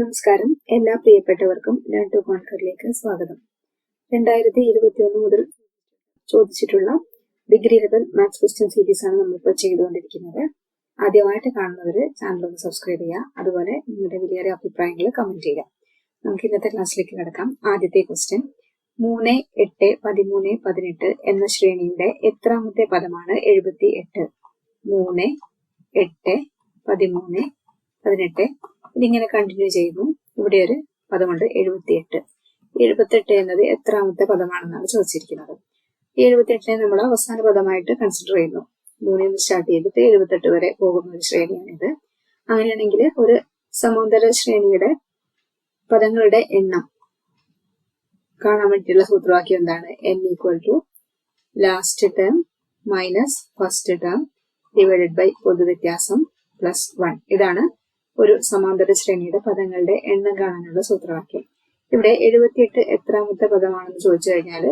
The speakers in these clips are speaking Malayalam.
നമസ്കാരം. എല്ലാ പ്രിയപ്പെട്ടവർക്കും ലേൺ ടു കോൺകറിലേക്ക് സ്വാഗതം. 2021 മുതൽ ചോദിച്ചിട്ടുള്ള degree level maths question series ആണ് നമ്മളിപ്പോൾ ചെയ്തുകൊണ്ടിരിക്കുന്നത്. ആദ്യമായിട്ട് കാണുന്നവര് ചാനൽ ഒന്ന് സബ്സ്ക്രൈബ് ചെയ്യുക. അതുപോലെ നിങ്ങളുടെ വലിയ അഭിപ്രായങ്ങൾ കമന്റ് ചെയ്യുക. നമുക്ക് ഇന്നത്തെ ക്ലാസ്സിലേക്ക് കിടക്കാം. ആദ്യത്തെ ക്വസ്റ്റ്യൻ, 3, 8, 13, 18 എന്ന ശ്രേണിയുടെ എത്രാമത്തെ പദമാണ് 78? 3, 8, 13, 18 ഇതിങ്ങനെ കണ്ടിന്യൂ ചെയ്യുന്നു. ഇവിടെ ഒരു പദമുണ്ട് 78. 78 എന്നത് എത്രാമത്തെ പദമാണെന്നാണ് ചോദിച്ചിരിക്കുന്നത്. ഈ 78നെ നമ്മൾ അവസാന പദമായിട്ട് കൺസിഡർ ചെയ്യുന്നു. 3 സ്റ്റാർട്ട് ചെയ്തിട്ട് 78 വരെ പോകുന്ന ഒരു ശ്രേണിയാണിത്. അങ്ങനെയാണെങ്കിൽ ഒരു സമാന്തര ശ്രേണിയുടെ പദങ്ങളുടെ എണ്ണം കാണാൻ വേണ്ടിയിട്ടുള്ള സൂത്രവാക്യം എന്താണ്? n = last term minus first term divided by പൊതുവ്യത്യാസം പ്ലസ് 1. ഇതാണ് ഒരു സമാന്തര ശ്രേണിയുടെ പദങ്ങളുടെ എണ്ണം കാണാനുള്ള സൂത്രവാക്യം. ഇവിടെ 78 എത്രാമത്തെ പദമാണെന്ന് ചോദിച്ചു കഴിഞ്ഞാൽ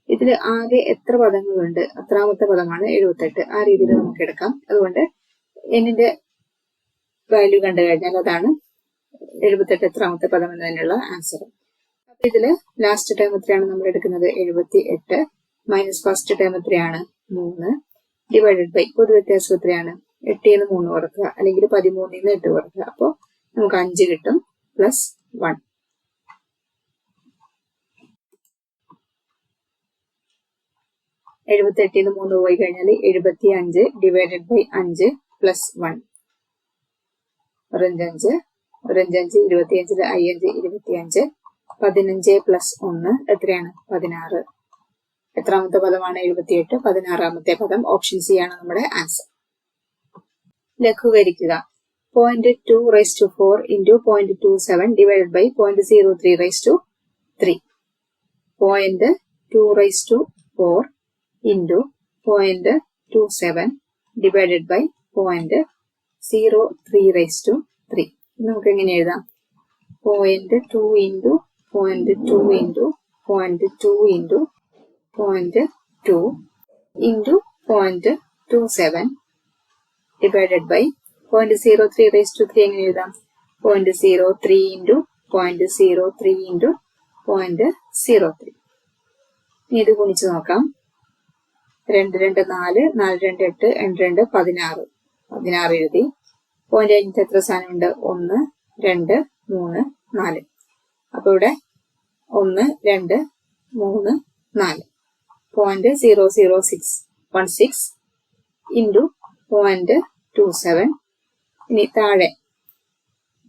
ഇതിൽ ആകെ എത്ര പദങ്ങളുണ്ട്, അത്രാമത്തെ പദമാണ് 78. ആ രീതിയിൽ നമുക്ക് എടുക്കാം. അതുകൊണ്ട് എന്നിന്റെ വാല്യൂ കണ്ടു കഴിഞ്ഞാൽ അതാണ് 78 എത്രാമത്തെ പദം എന്നതിനുള്ള ആൻസർ. അപ്പൊ ഇതില് ലാസ്റ്റ് ടേം എത്രയാണ് നമ്മൾ എടുക്കുന്നത്? 78 മൈനസ് ഫസ്റ്റ് ടേം എത്രയാണ്? 3 ഡിവൈഡഡ് ബൈ പൊതുവ്യത്യാസം എത്രയാണ്? 8 3 കുറക്കുക, അല്ലെങ്കിൽ 13 8 കുറക്കുക. അപ്പോ നമുക്ക് 5 കിട്ടും പ്ലസ് 1. എഴുപത്തി 3 പോയി കഴിഞ്ഞാൽ 75 ഡിവൈഡഡ് ബൈ 5 പ്ലസ് 1. 5 25 25 25 15 പ്ലസ് 1 എത്രയാണ്? 16. എത്രാമത്തെ പദമാണ് 78? 16ാമത്തെ പദം. ഓപ്ഷൻ സി ആണ് നമ്മുടെ answer. ലഘൂകരിക്കുക. 0.2⁴ into 0.27 divided by 0.03⁵3. 0.2⁴ into 0.27 divided by 0.03⁵3. നമുക്ക് എങ്ങനെ എഴുതാം? 0.2 into 0.2 into 0.2 into 0.2 into 0.27 divided by 0.03⁵3 എങ്ങനെ എഴുതാം? 0.03 into 0.03 into 0.03. ഇനി ഇത് ഗുണിച്ച് നോക്കാം. 2 2 4 4 2 8 8 2 16 16 എഴുതി. പോയിന്റ് കഴിഞ്ഞിട്ട് എത്ര സ്ഥാനമുണ്ട്? 1 2 3 4. അപ്പൊ ഇവിടെ 1 2 3 4. 0.00616 into 0.27. ഇനി താഴെ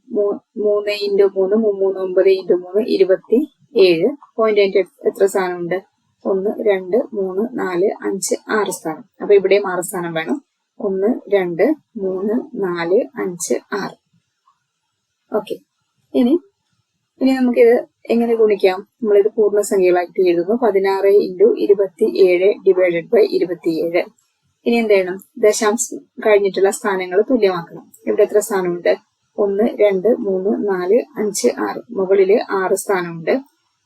3 into 3 9 into 3 27. പോയിന്റ് കഴിഞ്ഞിട്ട് എത്ര സ്ഥാനമുണ്ട്? 1 2 3 4 5 6 സ്ഥാനം. അപ്പൊ ഇവിടെയും 6 സ്ഥാനം വേണം. 1 2 3 4 5 6. ഓക്കെ. ഇനി നമുക്കിത് എങ്ങനെ ഗുണിക്കാം? നമ്മളിത് പൂർണ്ണസംഖ്യകളായിട്ട് എഴുതുന്നു. 16 into 27 ഡിവൈഡഡ് ബൈ 27. ഇനി എന്ത് ചെയ്യണം? ദശാംശം കഴിഞ്ഞിട്ടുള്ള സ്ഥാനങ്ങൾ തുല്യമാക്കണം. ഇവിടെ എത്ര സ്ഥാനമുണ്ട്? 1 2 3 4 5 6. മുകളില് 6 സ്ഥാനമുണ്ട്.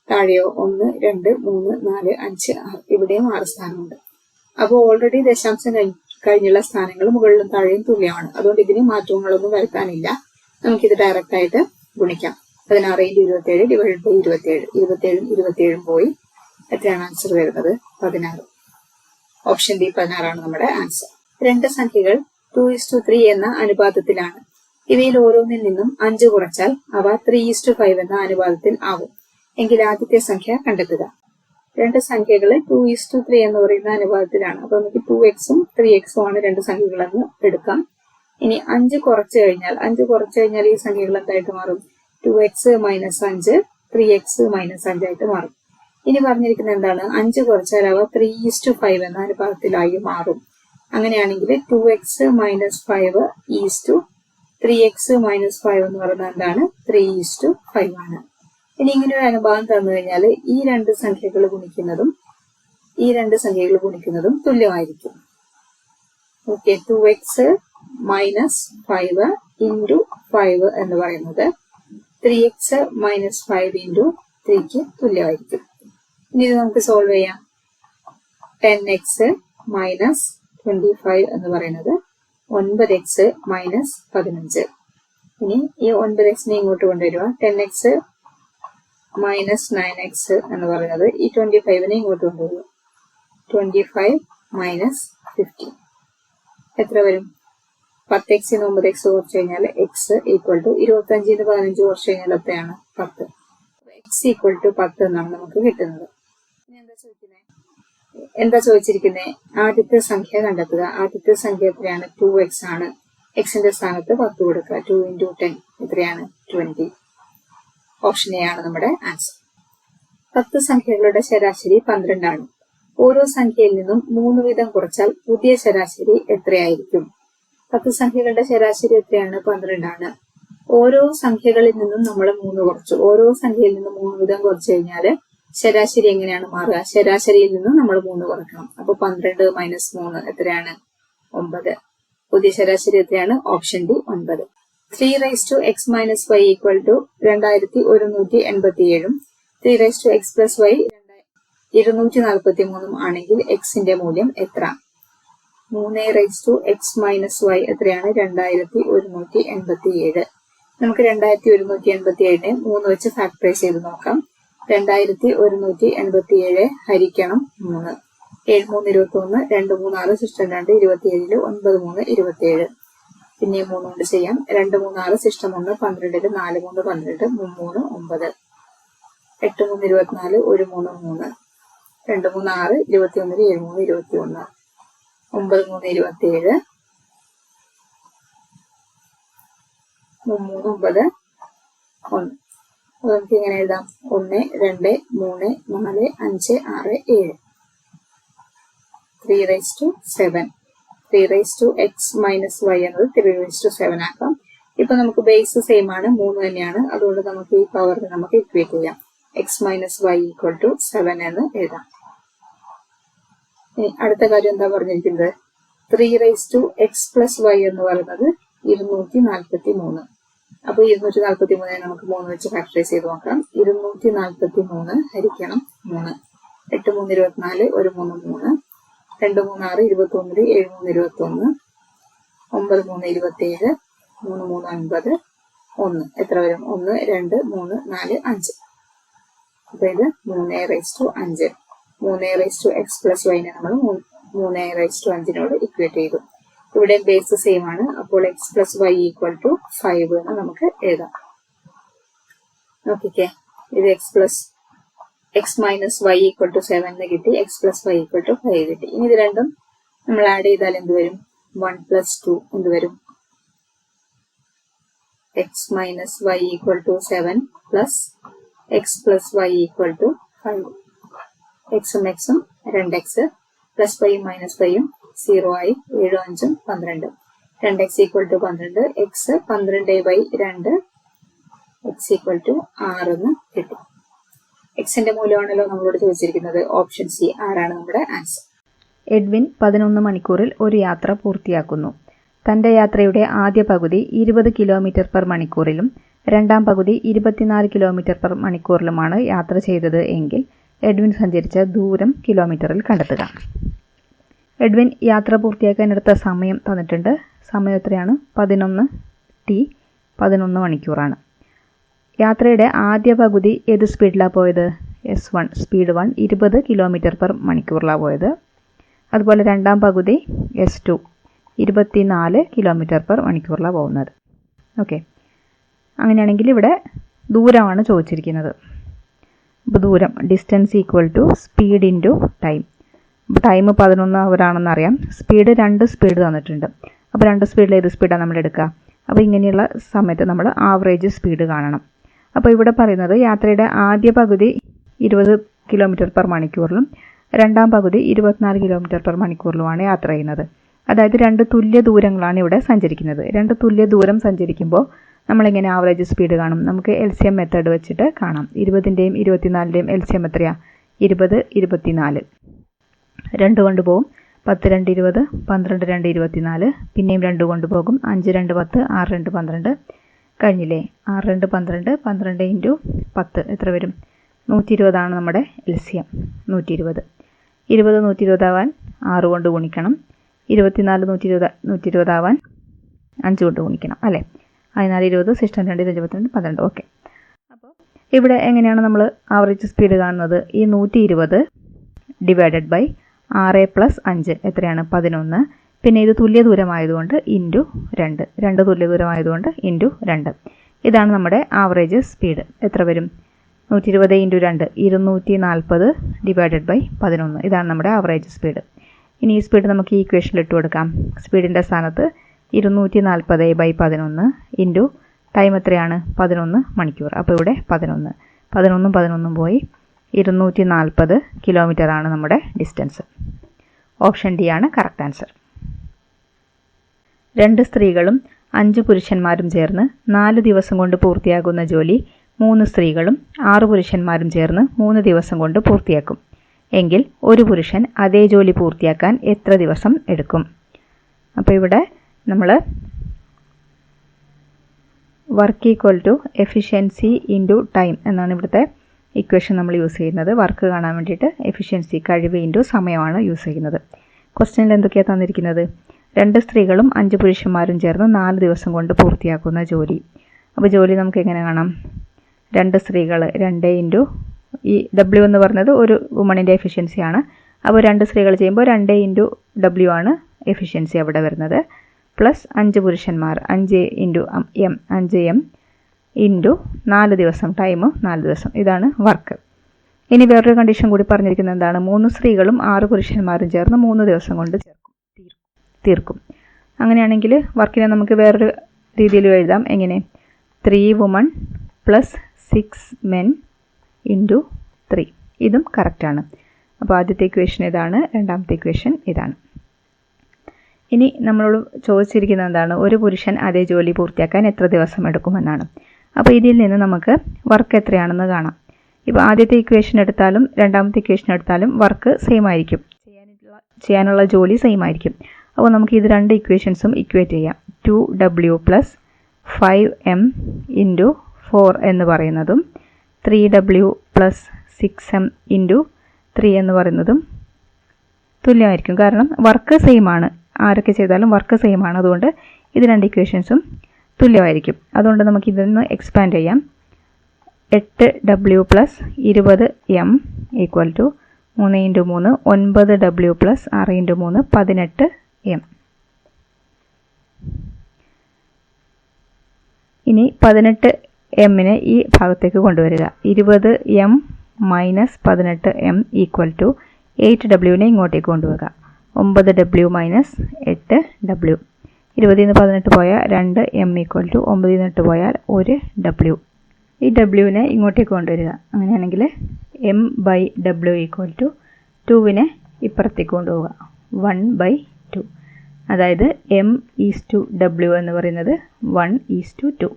താഴെയോ 1 2 3 4 5 6. ഇവിടെയും 6 സ്ഥാനമുണ്ട്. അപ്പൊ ഓൾറെഡി ദശാംശം കഴിഞ്ഞുള്ള സ്ഥാനങ്ങൾ മുകളിലും താഴെയും തുല്യമാണ്. അതുകൊണ്ട് ഇതിന് മാറ്റങ്ങളൊന്നും വരുത്താനില്ല. നമുക്കിത് ഡയറക്റ്റ് ആയിട്ട് ഗുണിക്കാം. 16 into 27 ഡിവൈഡഡ് ബൈ 27. 27 പോയി. എത്രയാണ് ആൻസർ വരുന്നത്? 16. ഓപ്ഷൻ ഡി 16 ആണ് നമ്മുടെ ആൻസർ. രണ്ട് സംഖ്യകൾ 2:3 എന്ന അനുപാതത്തിലാണ്. ഇവയിൽ ഓരോന്നിൽ നിന്നും 5 കുറച്ചാൽ അവ 3:5 എന്ന അനുപാതത്തിൽ ആവും. എങ്കിൽ ആദ്യത്തെ സംഖ്യ കണ്ടെത്തുക. രണ്ട് സംഖ്യകൾ 2:3 എന്ന് പറയുന്ന അനുപാതത്തിലാണ്. അപ്പൊ നമുക്ക് 2x-ഉം 3x-ഉം ആണ് രണ്ട് സംഖ്യകളെന്ന് എടുക്കാം. ഇനി 5 കുറച്ചു കഴിഞ്ഞാൽ ഈ സംഖ്യകൾ എന്തായിട്ട് മാറും? 2x മൈനസ് 5 3x മൈനസ് 5 ആയിട്ട് മാറും. ഇനി പറഞ്ഞിരിക്കുന്നത് എന്താണ്? 5 കുറച്ചാൽ അവ 3:5 എന്ന അനുപാതത്തിലായി മാറും. അങ്ങനെയാണെങ്കിൽ 2x മൈനസ് 5 3x മൈനസ് 5 എന്ന് പറയുന്നത് എന്താണ്? 3:5 ആണ്. ഇനി ഇങ്ങനെ ഒരു അനുപാതം തന്നു കഴിഞ്ഞാൽ ഈ രണ്ട് സംഖ്യകൾ ഗുണിക്കുന്നതും തുല്യമായിരിക്കും. ഓക്കെ. 2x മൈനസ് 5 ഇൻറ്റു 5 എന്ന് പറയുന്നത് 3x മൈനസ് 5 ഇൻറ്റു 3ക്ക് തുല്യമായിരിക്കും. ഇനി ഇത് നമുക്ക് സോൾവ് ചെയ്യാം. 10x മൈനസ് 25 എന്ന് പറയുന്നത് 9x മൈനസ് 15. ഇനി ഈ 9x ഇങ്ങോട്ട് കൊണ്ടുവരിക. 10x മൈനസ് 9x എന്ന് പറയുന്നത് ഈ 25 ഇങ്ങോട്ട് കൊണ്ടുവരിക. 25 മൈനസ് 15 എത്ര വരും? 10x 9x കുറച്ച് കഴിഞ്ഞാൽ x ഈക്വൽ ടു 25 15 കുറച്ച് കഴിഞ്ഞാൽ എത്രയാണ്? 10. x ഈക്വൽ ടു 10 എന്നാണ് നമുക്ക് കിട്ടുന്നത്. എന്താ ചോദിച്ചിരിക്കുന്നത്? ആദ്യത്തെ സംഖ്യ കണ്ടെത്തുക. ആദ്യത്തെ സംഖ്യ എത്രയാണ്? 2x ആണ്. എക്സിന്റെ സ്ഥാനത്ത് 10 കൊടുക്കുക. 2 × 10 എത്രയാണ്? 20. ഓപ്ഷൻ എ ആണ് നമ്മുടെ ആൻസർ. 10 സംഖ്യകളുടെ ശരാശരി 12 ആണ്. ഓരോ സംഖ്യയിൽ നിന്നും 3 വീതം കുറച്ചാൽ പുതിയ ശരാശരി എത്രയായിരിക്കും? 10 സംഖ്യകളുടെ ശരാശരി എത്രയാണ്? 12 ആണ്. ഓരോ സംഖ്യകളിൽ നിന്നും നമ്മൾ 3 കുറച്ചു. ഓരോ സംഖ്യയിൽ നിന്നും 3 വീതം കുറച്ചു കഴിഞ്ഞാല് ശരാശരി എങ്ങനെയാണ് മാറുക? ശരാശരിയിൽ നിന്നും നമ്മൾ 3 കുറക്കണം. അപ്പൊ 12 മൈനസ് 3 എത്രയാണ്? 9. പുതിയ ശരാശരി എത്രയാണ്? Option D 9. 3x minus y equal to 2187 3x plus y 243 ആണെങ്കിൽ എക്സിന്റെ മൂല്യം എത്ര? 3x മൈനസ് y എത്രയാണ്? 2187. നമുക്ക് 2187നെ 3 വെച്ച് ഫാക്ടറൈസ് ചെയ്ത് നോക്കാം. 2187 ഹരിക്കണം 3. 7 3 21 2 3 6 ശിഷ്ടം 2 27 9 3 27. പിന്നെ 3 കൊണ്ട് ചെയ്യാം. 2 3 6 ശിഷ്ടം 1 12 4 3 12 3 3 9 8 3 24 1 3 3 2 3 6 21 7 3 21 9 3 27 3 9 1. നമുക്ക് ഇങ്ങനെ എഴുതാം. 1 2 3 4 5 6 7. 3/7 3x മൈനസ് y എന്നത് 3/7 ആക്കാം. ഇപ്പൊ നമുക്ക് ബേസ് സെയിം ആണ്, 3 തന്നെയാണ്. അതുകൊണ്ട് നമുക്ക് ഈ പവറിന് നമുക്ക് ഇക്വേറ്റ് ചെയ്യാം. x minus y equal to 7 എന്ന് എഴുതാം. ഇനി അടുത്ത കാര്യം എന്താ പറഞ്ഞിരിക്കുന്നത്? 3x പ്ലസ് y എന്ന് പറയുന്നത് 243. അപ്പൊ 243 നമുക്ക് 3 വെച്ച് ഫാക്ടറൈസ് ചെയ്ത് നോക്കാം. 243 ഹരിക്കണം 3. 8 3 24 1 3 3 2 3 6 21 7 3 21 9 3 27 3 3 9 1 എത്ര വരും? 1 2 3 4 5. അപ്പൊ ഇത് 3/5. 3x പ്ലസ് വൈനെ നമ്മൾ 3/5 ഇക്വേറ്റ് ചെയ്തു. ഇവിടെ ബേസ് സെയിം ആണ്. അപ്പോൾ x plus Y equal to 5 എന്ന് നമുക്ക് എഴുതാം. നോക്കിക്കേ, ഇത് x minus Y equal to 7 എന്ന് കിട്ടി. x plus Y equal to 5 കിട്ടി. ഇനി ഇത് രണ്ടും നമ്മൾ ആഡ് ചെയ്താൽ എന്ത് വരും? 1 പ്ലസ് 2 എന്ത് വരും? x minus Y equal to 7 plus x plus Y equal to 5. എക്സും 2x പ്ലസ് വൈയും മൈനസ് വൈയും 0 ആയി. 7 5 12. 2x equal to 12. x 12/2 x equal to 6 എന്ന് കിട്ടും. എക്സിന്റെ മൂല്യമാണല്ലോ നമ്മളോട് ചോദിച്ചിരിക്കുന്നത്. ഓപ്ഷൻ സി 6 ആണ് നമ്മുടെ ആൻസർ. എഡ്വിൻ 11 മണിക്കൂറിൽ ഒരു യാത്ര പൂർത്തിയാക്കുന്നു. തന്റെ യാത്രയുടെ ആദ്യ പകുതി 20 കിലോമീറ്റർ പെർ മണിക്കൂറിലും രണ്ടാം പകുതി 24 കിലോമീറ്റർ പെർ മണിക്കൂറിലുമാണ് യാത്ര ചെയ്തത് എങ്കിൽ എഡ്വിൻ സഞ്ചരിച്ച ദൂരം കിലോമീറ്ററിൽ കണ്ടെത്തുക. എഡ്വിൻ യാത്ര പൂർത്തിയാക്കാനെടുത്ത സമയം തന്നിട്ടുണ്ട്. സമയം എത്രയാണ്? 11 മണിക്കൂറാണ്. യാത്രയുടെ ആദ്യ പകുതി ഏത് സ്പീഡിലാണ് പോയത്? S1 സ്പീഡ് 1 20 കിലോമീറ്റർ പെർ മണിക്കൂറിലാണ് പോയത്. അതുപോലെ രണ്ടാം പകുതി S2 24 കിലോമീറ്റർ പെർ മണിക്കൂറിലാണ് പോകുന്നത്. ഓക്കെ, അങ്ങനെയാണെങ്കിൽ ഇവിടെ ദൂരമാണ് ചോദിച്ചിരിക്കുന്നത്. അപ്പോൾ ദൂരം distance equal to speed into time. അപ്പോൾ ടൈം 11 അവരാണെന്ന് അറിയാം. സ്പീഡ് 2 സ്പീഡ് തന്നിട്ടുണ്ട്. അപ്പോൾ 2 സ്പീഡിൽ ഏത് സ്പീഡാണ് നമ്മൾ എടുക്കുക? അപ്പോൾ ഇങ്ങനെയുള്ള സമയത്ത് നമ്മൾ ആവറേജ് സ്പീഡ് കാണണം. അപ്പോൾ ഇവിടെ പറയുന്നത് യാത്രയുടെ ആദ്യ പകുതി 20 കിലോമീറ്റർ പെർ മണിക്കൂറിലും രണ്ടാം പകുതി 24 കിലോമീറ്റർ പെർ മണിക്കൂറിലുമാണ് യാത്ര ചെയ്യുന്നത്. അതായത് 2 തുല്യ ദൂരങ്ങളാണ് ഇവിടെ സഞ്ചരിക്കുന്നത്. 2 തുല്യ ദൂരം സഞ്ചരിക്കുമ്പോൾ നമ്മളിങ്ങനെ ആവറേജ് സ്പീഡ് കാണും. നമുക്ക് LCM മെത്തേഡ് വെച്ചിട്ട് കാണാം. 20ൻ്റെയും 24ൻ്റെയും LCM എത്രയാ? 20 24. 2 കൊണ്ട് പോകും. 10 2 20, 12 2 24. പിന്നെയും 2 കൊണ്ട് പോകും. 5 2 10, 6 2 12. കഴിഞ്ഞില്ലേ? 6 2 12, 12 ഇൻറ്റു 10 എത്ര വരും? 120 ആണ് നമ്മുടെ LCM. 120. 20 120 ആവാൻ 6 കൊണ്ട് ഗുണിക്കണം. 24 120 ആവാൻ 5 കൊണ്ട് ഗുണിക്കണം അല്ലേ? 14 20 6 2 22 12. ഓക്കെ. അപ്പോൾ ഇവിടെ എങ്ങനെയാണ് നമ്മൾ ആവറേജ് സ്പീഡ് കാണുന്നത്? ഈ 120 ഡിവൈഡഡ് ബൈ 6 + 5 എത്രയാണ്? 11. പിന്നെ ഇത് തുല്യ ദൂരമായതുകൊണ്ട് ഇൻറ്റു 2. 2 തുല്യ ദൂരമായതുകൊണ്ട് ഇൻറ്റു 2. ഇതാണ് നമ്മുടെ ആവറേജ് സ്പീഡ്. എത്ര വരും? 120 × 2 240 ഡിവൈഡഡ് ബൈ 11. ഇതാണ് നമ്മുടെ ആവറേജ് സ്പീഡ്. ഇനി ഈ സ്പീഡ് നമുക്ക് ഈ ഇക്വേഷനിൽ ഇട്ട് കൊടുക്കാം. സ്പീഡിൻ്റെ സ്ഥാനത്ത് 240/11 ഇൻറ്റു ടൈം എത്രയാണ്? 11 മണിക്കൂർ. അപ്പോൾ ഇവിടെ 11 11 പോയി 240 കിലോമീറ്റർ ആണ് നമ്മുടെ ഡിസ്റ്റൻസ്. ഓപ്ഷൻ ഡി ആണ് കറക്റ്റ് ആൻസർ. 2 സ്ത്രീകളും 5 പുരുഷന്മാരും ചേർന്ന് 4 ദിവസം കൊണ്ട് പൂർത്തിയാക്കുന്ന ജോലി 3 സ്ത്രീകളും 6 പുരുഷന്മാരും ചേർന്ന് 3 ദിവസം കൊണ്ട് പൂർത്തിയാക്കും എങ്കിൽ ഒരു പുരുഷൻ അതേ ജോലി പൂർത്തിയാക്കാൻ എത്ര ദിവസം എടുക്കും? അപ്പോൾ ഇവിടെ നമ്മൾ work equal to efficiency into time എന്നാണ് ഇവിടുത്തെ ഇക്വേഷൻ നമ്മൾ യൂസ് ചെയ്യുന്നത്. വർക്ക് കാണാൻ വേണ്ടിയിട്ട് എഫിഷ്യൻസി കഴിവ് ഇൻറ്റു സമയമാണ് യൂസ് ചെയ്യുന്നത്. ക്വസ്റ്റ്യനിൽ എന്തൊക്കെയാണ് തന്നിരിക്കുന്നത്? 2 സ്ത്രീകളും 5 പുരുഷന്മാരും ചേർന്ന് 4 ദിവസം കൊണ്ട് പൂർത്തിയാക്കുന്ന ജോലി. അപ്പോൾ ജോലി നമുക്ക് എങ്ങനെ കാണാം? 2 സ്ത്രീകൾ 2 ഇൻറ്റു ഈ W എന്ന് പറഞ്ഞത് ഒരു വുമണിൻ്റെ എഫിഷ്യൻസിയാണ്. അപ്പോൾ 2 സ്ത്രീകൾ ചെയ്യുമ്പോൾ 2 ഇൻറ്റു W ആണ് എഫിഷ്യൻസി അവിടെ വരുന്നത്. പ്ലസ് 5 പുരുഷന്മാർ 5 ഇൻറ്റു M 5M ഇൻറ്റു 4 ദിവസം ടൈം 4 ദിവസം. ഇതാണ് വർക്ക്. ഇനി വേറൊരു കണ്ടീഷൻ കൂടി പറഞ്ഞിരിക്കുന്നത് എന്താണ്? 3 സ്ത്രീകളും 6 പുരുഷന്മാരും ചേർന്ന് 3 ദിവസം കൊണ്ട് തീർക്കും. അങ്ങനെയാണെങ്കിൽ വർക്കിനെ നമുക്ക് വേറൊരു രീതിയിൽ എഴുതാം. എങ്ങനെ? 3 വുമൺ പ്ലസ് 6 മെൻ ഇൻറ്റു 3. ഇതും കറക്റ്റാണ്. അപ്പോൾ ആദ്യത്തെ ഇക്വേഷൻ ഇതാണ്, രണ്ടാമത്തെ ഇക്വേഷൻ ഇതാണ്. ഇനി നമ്മളോട് ചോദിച്ചിരിക്കുന്നത് എന്താണ്? ഒരു പുരുഷൻ അതേ ജോലി പൂർത്തിയാക്കാൻ എത്ര ദിവസം എടുക്കുമെന്നാണ്. അപ്പോൾ ഇതിൽ നിന്ന് നമുക്ക് വർക്ക് എത്രയാണെന്ന് കാണാം. ഇപ്പോൾ ആദ്യത്തെ ഇക്വേഷൻ എടുത്താലും രണ്ടാമത്തെ ഇക്വേഷൻ എടുത്താലും വർക്ക് സെയിം ആയിരിക്കും, ചെയ്യാനുള്ള ജോലി സെയിം ആയിരിക്കും. അപ്പോൾ നമുക്ക് ഇത് 2 ഇക്വേഷൻസും ഇക്വേറ്റ് ചെയ്യാം. 2W + 5M ഇൻറ്റു 4 എന്ന് പറയുന്നതും 3W + 6M ഇൻറ്റു 3 എന്ന് പറയുന്നതും തുല്യമായിരിക്കും. കാരണം വർക്ക് സെയിം ആണ്, ആരൊക്കെ ചെയ്താലും വർക്ക് സെയിം ആണ്. അതുകൊണ്ട് ഇത് 2 ഇക്വേഷൻസും തുല്യമായിരിക്കും. അതുകൊണ്ട് നമുക്ക് ഇതൊന്ന് എക്സ്പാൻഡ് ചെയ്യാം. 8W + 20M equal to 3 × 3 9W + 6 × 3 18M. ഇനി 18M ഈ ഭാഗത്തേക്ക് കൊണ്ടുവരിക. 20M - 18M equal to 8W ഇങ്ങോട്ടേക്ക് കൊണ്ടുവരിക. 9W - 8W. 20 നിന്ന് 18 പോയാൽ 2M ഈക്വൽ ടു 9 നിന്ന് 8 പോയാൽ 1W. ഈ W ഇങ്ങോട്ടേക്ക് കൊണ്ടുവരിക. അങ്ങനെയാണെങ്കിൽ M/W ഈക്വൽ ടു 2 ഇപ്പുറത്തേക്ക് കൊണ്ടുപോവുക. 1/2. അതായത് M/W എന്ന് പറയുന്നത് 1:2.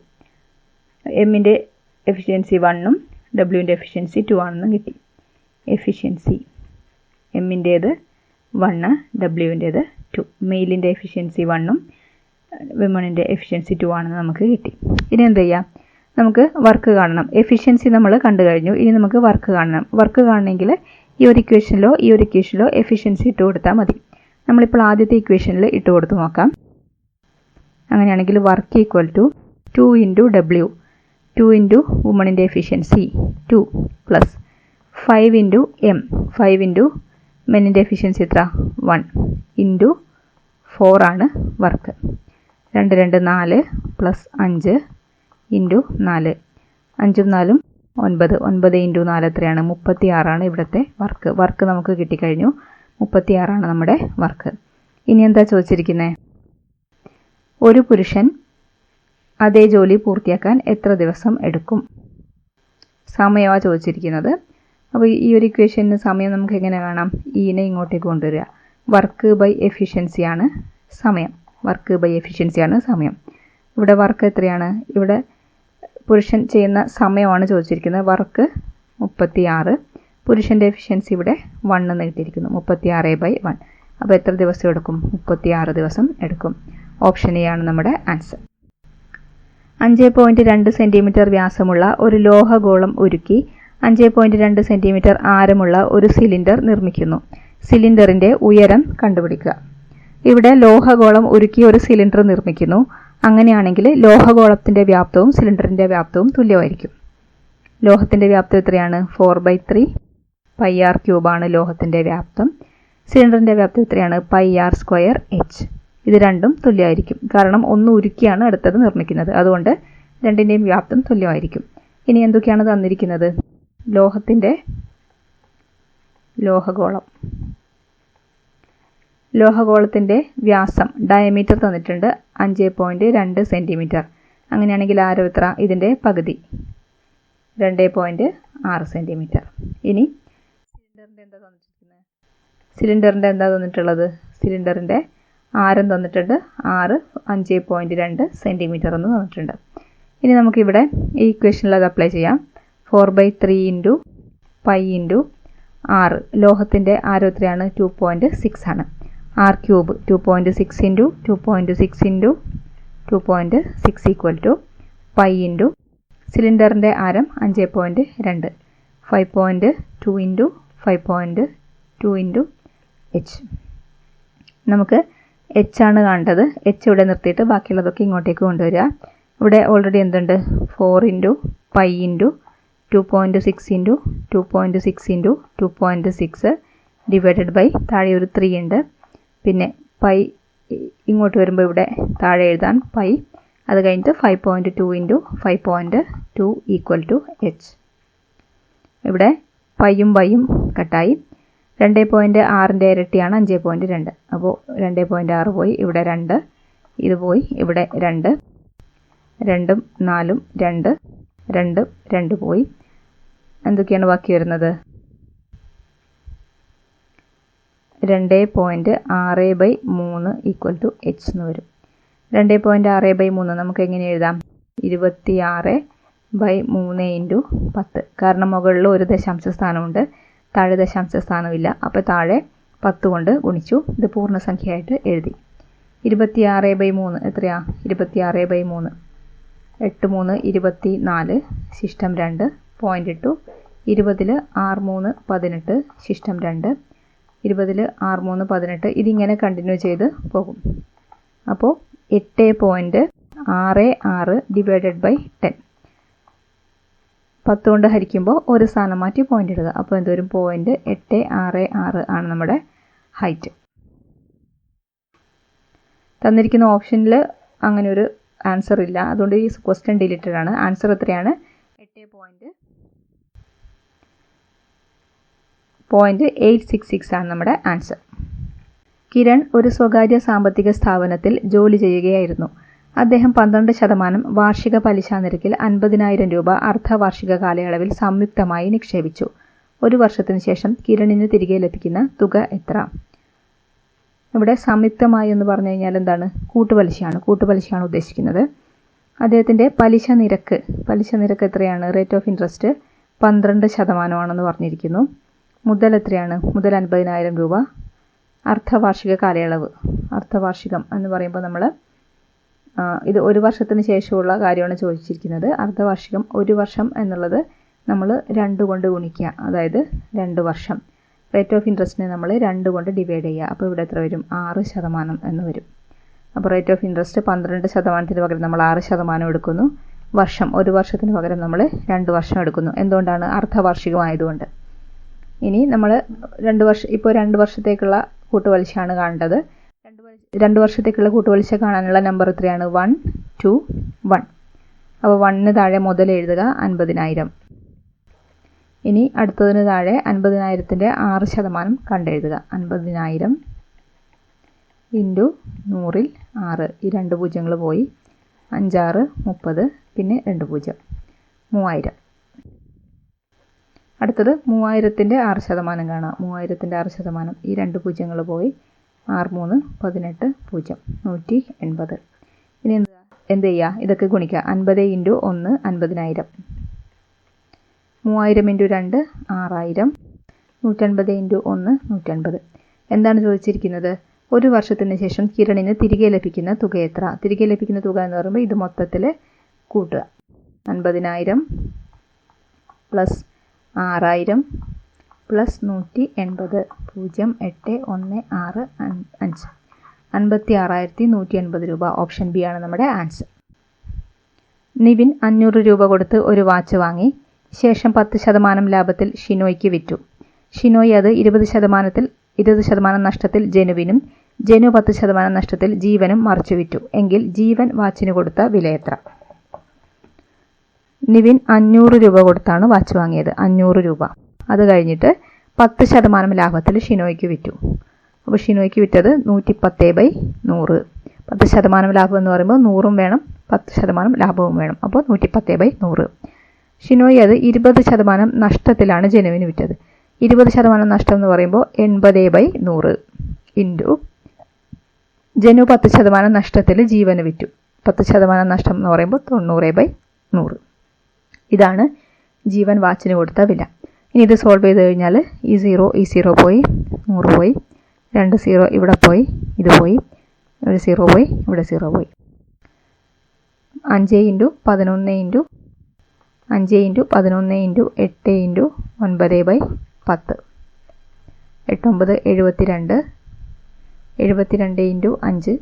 എമ്മിൻ്റെ എഫിഷ്യൻസി 1ഉം ഡബ്ല്യുവിൻ്റെ എഫിഷ്യൻസി 2 ആണെന്നും കിട്ടി. എഫിഷ്യൻസി എമ്മിൻ്റേത് 1, ഡബ്ല്യുവിൻ്റേത് 2. മെയിലിൻ്റെ എഫിഷ്യൻസി 1ഉം വിമണിൻ്റെ എഫിഷ്യൻസി 2 ആണെന്ന് നമുക്ക് കിട്ടി. ഇനി എന്ത് ചെയ്യാം? നമുക്ക് വർക്ക് കാണണം. എഫിഷ്യൻസി നമ്മൾ കണ്ടു കഴിഞ്ഞു. ഇനി നമുക്ക് വർക്ക് കാണണം. വർക്ക് കാണണമെങ്കിൽ ഈ ഒരു ഇക്വേഷനിലോ എഫിഷ്യൻസി ഇട്ട് കൊടുത്താൽ മതി. നമ്മളിപ്പോൾ ആദ്യത്തെ ഇക്വേഷനിൽ ഇട്ട് കൊടുത്ത് നോക്കാം. അങ്ങനെയാണെങ്കിൽ work equal to 2 into W, 2 into വുമണിൻ്റെ efficiency 2 plus 5 into M, 5 into മെന്നിൻ്റെ എഫിഷ്യൻസി എത്ര? 1 ഇൻറ്റു 4 ആണ് വർക്ക്. 2 2 4 പ്ലസ് 5 ഇൻറ്റു 4, 5ഉം 4ഉം 9, 9 ഇൻറ്റു 4 എത്രയാണ്? 36 ആണ് ഇവിടുത്തെ വർക്ക്. വർക്ക് നമുക്ക് കിട്ടിക്കഴിഞ്ഞു. 36 ആണ് നമ്മുടെ വർക്ക്. ഇനി എന്താ ചോദിച്ചിരിക്കുന്നത്? ഒരു പുരുഷൻ അതേ ജോലി പൂർത്തിയാക്കാൻ എത്ര ദിവസം എടുക്കും? സമയമാണ് ചോദിച്ചിരിക്കുന്നത്. അപ്പോൾ ഈ ഒരു ഇക്വേഷന് സമയം നമുക്ക് എങ്ങനെ കാണാം? ഈനെ ഇങ്ങോട്ടേക്ക് കൊണ്ടുവരിക. വർക്ക് ബൈ എഫിഷ്യൻസി ആണ് സമയം. വർക്ക് ബൈ എഫിഷ്യൻസി ആണ് സമയം. ഇവിടെ വർക്ക് എത്രയാണ്? ഇവിടെ പുരുഷൻ ചെയ്യുന്ന സമയമാണ് ചോദിച്ചിരിക്കുന്നത്. വർക്ക് 36. പുരുഷൻ്റെ എഫിഷ്യൻസി ഇവിടെ 1 എന്ന് കിട്ടിയിരിക്കുന്നു. 36/1. അപ്പോൾ എത്ര ദിവസം എടുക്കും? 36 ദിവസം എടുക്കും. ഓപ്ഷൻ എ ആണ് നമ്മുടെ ആൻസർ. 5.2 സെൻറ്റിമീറ്റർ വ്യാസമുള്ള ഒരു ലോഹഗോളം ഉരുക്കി 5.2 സെൻറ്റിമീറ്റർ ആരമുള്ള ഒരു സിലിണ്ടർ നിർമ്മിക്കുന്നു. സിലിണ്ടറിൻ്റെ ഉയരം കണ്ടുപിടിക്കുക. ഇവിടെ ലോഹഗോളം ഉരുക്കി ഒരു സിലിണ്ടർ നിർമ്മിക്കുന്നു. അങ്ങനെയാണെങ്കിൽ ലോഹഗോളത്തിന്റെ വ്യാപ്തവും സിലിണ്ടറിന്റെ വ്യാപ്തവും തുല്യമായിരിക്കും. ലോഹത്തിന്റെ വ്യാപ്തം എത്രയാണ്? 4/3 πr³ ആണ് ലോഹത്തിന്റെ വ്യാപ്തം. സിലിണ്ടറിന്റെ വ്യാപ്തം എത്രയാണ്? πr²h. ഇത് രണ്ടും തുല്യമായിരിക്കും. കാരണം ഒന്ന് ഉരുക്കിയാണ് അടുത്തത് നിർമ്മിക്കുന്നത്. അതുകൊണ്ട് രണ്ടിന്റെയും വ്യാപ്തം തുല്യമായിരിക്കും. ഇനി എന്തൊക്കെയാണ് തന്നിരിക്കുന്നത്? ലോഹഗോളത്തിന്റെ വ്യാസം ഡയമീറ്റർ തന്നിട്ടുണ്ട് 5.2 സെന്റിമീറ്റർ. അങ്ങനെയാണെങ്കിൽ ആരം എത്ര? ഇതിന്റെ പകുതി 2.6 സെന്റിമീറ്റർ. ഇനി സിലിണ്ടറിന്റെ എന്താ തന്നിട്ടുള്ളത്? സിലിണ്ടറിന്റെ ആരം തന്നിട്ടുണ്ട് 5.2 സെന്റിമീറ്റർ എന്ന് തന്നിട്ടുണ്ട്. ഇനി നമുക്കിവിടെ ഈ ഇക്വേഷനിൽ അത് അപ്ലൈ ചെയ്യാം. 4/3 × π × r. ലോഹത്തിന്റെ ആരം എത്രയാണ്? 2.6 ആണ്. r³ 2.6 × 2.6 × 2.6 = π × സിലിണ്ടറിന്റെ ആരം 5.2 5.2 × 5.2 × h. നമുക്ക് h ആണ് കാണേണ്ടത്. h ഇവിടെ നിർത്തിയിട്ട് ബാക്കിയുള്ളതൊക്കെ ഇങ്ങോട്ടേക്ക് കൊണ്ടുവരിക. ഇവിടെ ഓൾറെഡി എന്തുണ്ട്? 4 × π × 2.6 × 2.6 × 2.6 ഡിവൈഡഡ് ബൈ താഴെ ഒരു 3 ഉണ്ട്. പിന്നെ പൈ ഇങ്ങോട്ട് വരുമ്പോൾ ഇവിടെ താഴെ എഴുതാൻ പൈ. അത് കഴിഞ്ഞിട്ട് 5.2 × 5.2 = h. ഇവിടെ പൈയും പൈയും കട്ടായി. 2.6ന്റെ ഇരട്ടിയാണ് 5.2. അപ്പോൾ 2.6 പോയി, ഇവിടെ 2, ഇത് പോയി, ഇവിടെ 2, 2ഉം 4ഉം 2, 2, 2 പോയി. എന്തൊക്കെയാണ് ബാക്കി വരുന്നത്? 2.6/3 = h എന്ന് വരും. 2.6/3 നമുക്ക് എങ്ങനെ എഴുതാം? 26/3 × 10. കാരണം മുകളിൽ ഒരു ദശാംശ സ്ഥാനമുണ്ട്, താഴെ ദശാംശ സ്ഥാനമില്ല. അപ്പോൾ താഴെ 10 കൊണ്ട് ഗുണിച്ചു. ഇത് പൂർണ്ണസംഖ്യയായിട്ട് എഴുതി. 26/3 എത്രയാ? 26/3 8 3 24 ശിഷ്ടം 2 പോയിന്റ് ഇട്ടു. 20 6 3 18 ശിഷ്ടം 2 20 6 3 18. ഇതിങ്ങനെ കണ്ടിന്യൂ ചെയ്ത് പോകും. അപ്പോൾ 8.66 ഡിവൈഡഡ് ബൈ 10. 10 കൊണ്ട് ഹരിക്കുമ്പോൾ ഒരു സ്ഥാനം മാറ്റി പോയിന്റ് ഇടുക. അപ്പോൾ എന്തോരും? 0.866 ആണ് നമ്മുടെ ഹൈറ്റ്. തന്നിരിക്കുന്ന ഓപ്ഷനിൽ അങ്ങനെ ഒരു ആൻസർ ഇല്ല. അതുകൊണ്ട് ഈ ക്വസ്റ്റ്യൻ ഡിലീറ്റഡ് ആണ്. ആൻസർ എത്രയാണ്? 8.866 ആണ് നമ്മുടെ ആൻസർ. കിരൺ ഒരു സ്വകാര്യ സാമ്പത്തിക സ്ഥാപനത്തിൽ ജോലി ചെയ്യുകയായിരുന്നു. അദ്ദേഹം 12% വാർഷിക പലിശ നിരക്കിൽ 50,000 രൂപ അർദ്ധവാർഷിക കാലയളവിൽ സംയുക്തമായി നിക്ഷേപിച്ചു. ഒരു വർഷത്തിന് ശേഷം കിരണിന് തിരികെ ലഭിക്കുന്ന തുക എത്ര? ഇവിടെ സംയുക്തമായി എന്ന് പറഞ്ഞു കഴിഞ്ഞാൽ എന്താണ്? കൂട്ടുപലിശയാണ് ഉദ്ദേശിക്കുന്നത്. അദ്ദേഹത്തിൻ്റെ പലിശ നിരക്ക് എത്രയാണ്? റേറ്റ് ഓഫ് ഇൻട്രസ്റ്റ് 12% പറഞ്ഞിരിക്കുന്നു. മുതൽ എത്രയാണ്? മുതൽ 50,000 രൂപ. അർദ്ധവാർഷിക കാലയളവ്, അർദ്ധവാർഷികം എന്ന് പറയുമ്പോൾ നമ്മൾ ഇത് ഒരു വർഷത്തിന് ശേഷമുള്ള കാര്യമാണ് ചോദിച്ചിരിക്കുന്നത്. അർദ്ധവാർഷികം 1 വർഷം എന്നുള്ളത് നമ്മൾ 2 കൊണ്ട് ഗുണിക്കുക, അതായത് 2 വർഷം. റേറ്റ് ഓഫ് ഇൻട്രസ്റ്റിനെ നമ്മൾ 2 കൊണ്ട് ഡിവൈഡ് ചെയ്യുക. അപ്പോൾ ഇവിടെ എത്ര വരും? 6% എന്ന് വരും. അപ്പോൾ റേറ്റ് ഓഫ് ഇൻട്രസ്റ്റ് 12%-ന് പകരം നമ്മൾ 6% എടുക്കുന്നു. വർഷം, ഒരു വർഷത്തിന് പകരം നമ്മൾ 2 വർഷം എടുക്കുന്നു. എന്തുകൊണ്ടാണ്? അർദ്ധവാർഷികമായതുകൊണ്ട്. ഇനി നമ്മൾ 2 വർഷം, ഇപ്പോൾ 2 വർഷത്തേക്കുള്ള കൂട്ടുപലിശയാണ് കാണേണ്ടത്. 2 വർഷത്തേക്കുള്ള കൂട്ടുപലിശ കാണാനുള്ള നമ്പർ എത്രയാണ്? 1 2 1. അപ്പോൾ 1ന് താഴെ മുതൽ എഴുതുക 50,000. ഇനി അടുത്തതിന് താഴെ 50,000ന്റെ 6% കണ്ടെഴുതുക. 50,000 ഇൻറ്റു 100ൽ 6. ഈ 2 പൂജ്യങ്ങൾ പോയി. 5 6 30, പിന്നെ 2 പൂജ്യം 3000. അടുത്തത് 3000ന്റെ 6% കാണാം. 3000ന്റെ 6%, ഈ 2 പൂജ്യങ്ങൾ പോയി. 6 3 18 0 180. ഇനി എന്ത് ചെയ്യുക? ഇതൊക്കെ ഗുണിക്കുക. 50 × 1 50,000, 3000 × 2 6000, 180 × 1 180. എന്താണ് ചോദിച്ചിരിക്കുന്നത്? ഒരു വർഷത്തിന് ശേഷം കിരണിന് തിരികെ ലഭിക്കുന്ന തുക എത്ര? തിരികെ ലഭിക്കുന്ന തുക എന്ന് പറയുമ്പോൾ ഇത് മൊത്തത്തിൽ കൂട്ടുക. 50,000 പ്ലസ് 6000 പ്ലസ് 180 08165. 56,180 രൂപ. ഓപ്ഷൻ ബി ആണ് നമ്മുടെ ആൻസർ. നിവിൻ 500 രൂപ കൊടുത്ത് ഒരു വാച്ച് വാങ്ങി. ശേഷം 10% ലാഭത്തിൽ ഷിനോയ്ക്ക് വിറ്റു. ഷിനോയ് അത് 20% നഷ്ടത്തിൽ ജനുവിനും ജനു 10% നഷ്ടത്തിൽ ജീവനും മറിച്ചു വിറ്റു. എങ്കിൽ ജീവൻ വാച്ചിന് കൊടുത്ത വില എത്ര? നിവിൻ 500 രൂപ കൊടുത്താണ് വാച്ച് വാങ്ങിയത്. 500 രൂപ. അത് കഴിഞ്ഞിട്ട് 10% ലാഭത്തിൽ ഷിനോയ്ക്ക് വിറ്റു. അപ്പോൾ ഷിനോയ്ക്ക് വിറ്റത് 110/100. 10% ലാഭം എന്ന് പറയുമ്പോൾ 100ഉം വേണം, 10% ലാഭവും വേണം. അപ്പോൾ 110/100. ഷിനോയ് അത് 20% നഷ്ടത്തിലാണ് ജനുവിന് വിറ്റത്. 20% നഷ്ടം എന്ന് പറയുമ്പോൾ 80/100 ഇൻറ്റു ജനു 10% നഷ്ടത്തിൽ ജീവന് വിറ്റു. 10% നഷ്ടം എന്ന് പറയുമ്പോൾ 90/100. ഇതാണ് ജീവൻ വാച്ചിന് കൊടുത്ത വില. ഇനി ഇത് സോൾവ് ചെയ്ത് കഴിഞ്ഞാൽ ഈ 0 പോയി, 100 പോയി, 2 0 ഇവിടെ പോയി, ഇത് പോയി, ഒരു 0 പോയി, ഇവിടെ 0 പോയി. 5 × 11 × 5 × 11 × 8 × 9/10. 8 9 72. 72 × 5.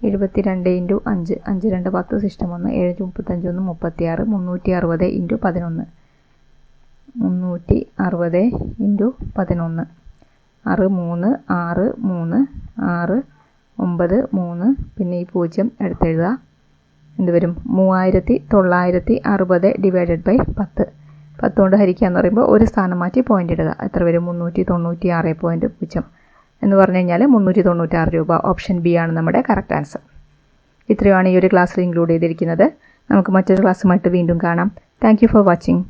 72 × 5. 5 2 10. സിസ്റ്റം 1. 7 35 1 36. 360 × 11. 360 × 11. 6 3 6 3 6 9 3. പിന്നെ ഈ 0 എടുത്തെഴുതുക. എന്ത് വരും? 3960 ഡിവൈഡഡ് ബൈ 10. 10 കൊണ്ട് ഹരിക്കുക എന്ന് പറയുമ്പോൾ ഒരു സ്ഥാനം മാറ്റി പോയിന്റ് ഇടുക. എത്ര വരും? 396.0 എന്ന് പറഞ്ഞു കഴിഞ്ഞാൽ 396 രൂപ. ഓപ്ഷൻ ബി ആണ് നമ്മുടെ കറക്റ്റ് ആൻസർ. ഇത്രയുമാണ് ഈ ഒരു ക്ലാസ്സിൽ ഇൻക്ലൂഡ് ചെയ്തിരിക്കുന്നത്. നമുക്ക് മറ്റൊരു ക്ലാസ്സുമായിട്ട് വീണ്ടും കാണാം. Thank you for watching.